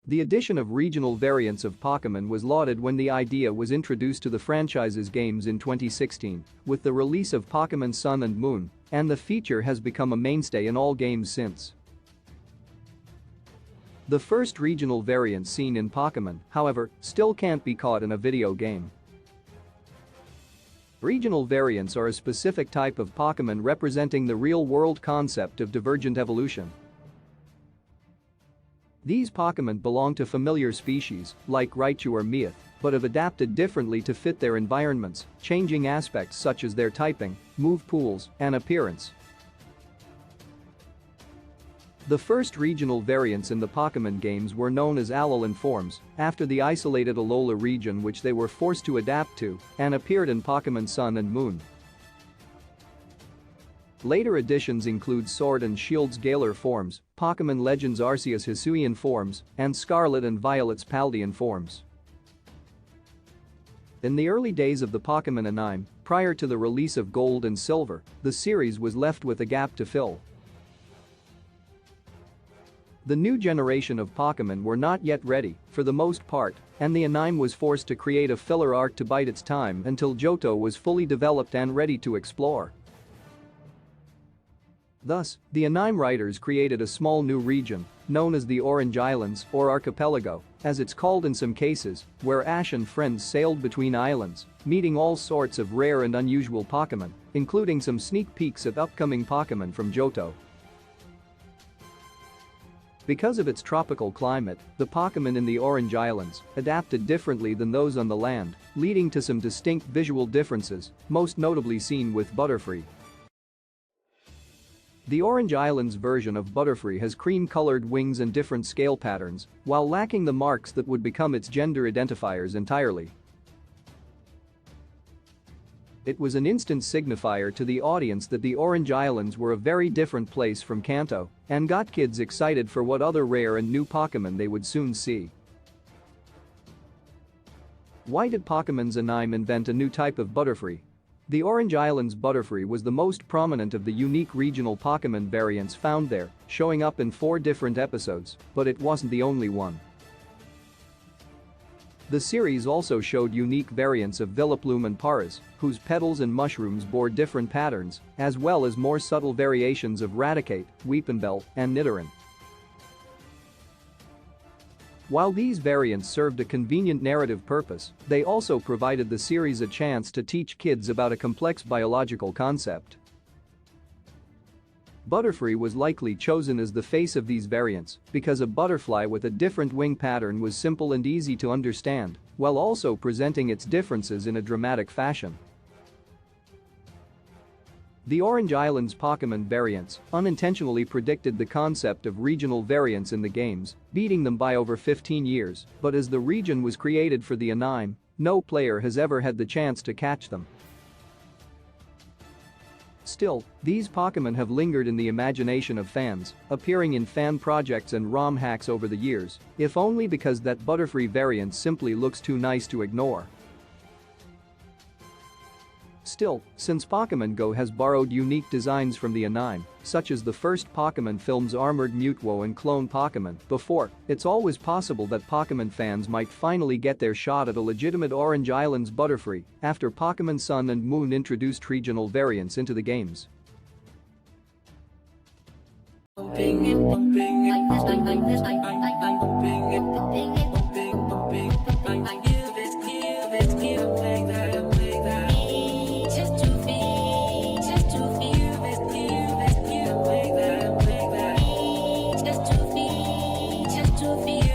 The addition of regional variants of Pokémon was lauded when the idea was introduced to the franchise's games in 2016 with the release of Pokémon Sun and Moon, and the feature has become a mainstay in all games since. The first regional variants seen in Pokémon, however, still can't be caught in a video game. Regional variants are a specific type of Pokémon representing the real-world concept of divergent evolution. These Pokémon belong to familiar species, like Raichu or Meowth, but have adapted differently to fit their environments, changing aspects such as their typing, move pools, and appearance. The first regional variants in the Pokémon games were known as Alolan forms, after the isolated Alola region which they were forced to adapt to, and appeared in Pokémon Sun and Moon. Later additions include Sword and Shield's Galar forms, Pokémon Legends Arceus' Hisuian forms, and Scarlet and Violet's Paldean forms. In the early days of the Pokémon anime, prior to the release of Gold and Silver, the series was left with a gap to fill. The new generation of Pokémon were not yet ready, for the most part, and the anime was forced to create a filler arc to bide its time until Johto was fully developed and ready to explore. Thus, the anime writers created a small new region, known as the Orange Islands or Archipelago, as it's called in some cases, where Ash and friends sailed between islands, meeting all sorts of rare and unusual Pokémon, including some sneak peeks at upcoming Pokémon from Johto. Because of its tropical climate, the Pokémon in the Orange Islands adapted differently than those on the land, leading to some distinct visual differences, most notably seen with Butterfree. The Orange Islands version of Butterfree has cream-colored wings and different scale patterns, while lacking the marks that would become its gender identifiers entirely. It was an instant signifier to the audience that the Orange Islands were a very different place from Kanto, and got kids excited for what other rare and new Pokémon they would soon see. Why did Pokémon's anime invent a new type of Butterfree? The Orange Islands Butterfree was the most prominent of the unique regional Pokémon variants found there, showing up in 4 different episodes, but it wasn't the only one. The series also showed unique variants of Vileplume and Paras, whose petals and mushrooms bore different patterns, as well as more subtle variations of Raticate, Weepinbell, and Nidoran. While these variants served a convenient narrative purpose, they also provided the series a chance to teach kids about a complex biological concept. Butterfree was likely chosen as the face of these variants because a butterfly with a different wing pattern was simple and easy to understand, while also presenting its differences in a dramatic fashion. The Orange Islands Pokémon variants unintentionally predicted the concept of regional variants in the games, beating them by over 15 years, but as the region was created for the anime, no player has ever had the chance to catch them. Still, these Pokémon have lingered in the imagination of fans, appearing in fan projects and ROM hacks over the years, if only because that Butterfree variant simply looks too nice to ignore. Still, since Pokémon Go has borrowed unique designs from the anime, such as the first Pokémon film's armored Mutwo and clone Pokémon before, it's always possible that Pokémon fans might finally get their shot at a legitimate Orange Islands Butterfree after Pokémon Sun and Moon introduced regional variants into the games. To feel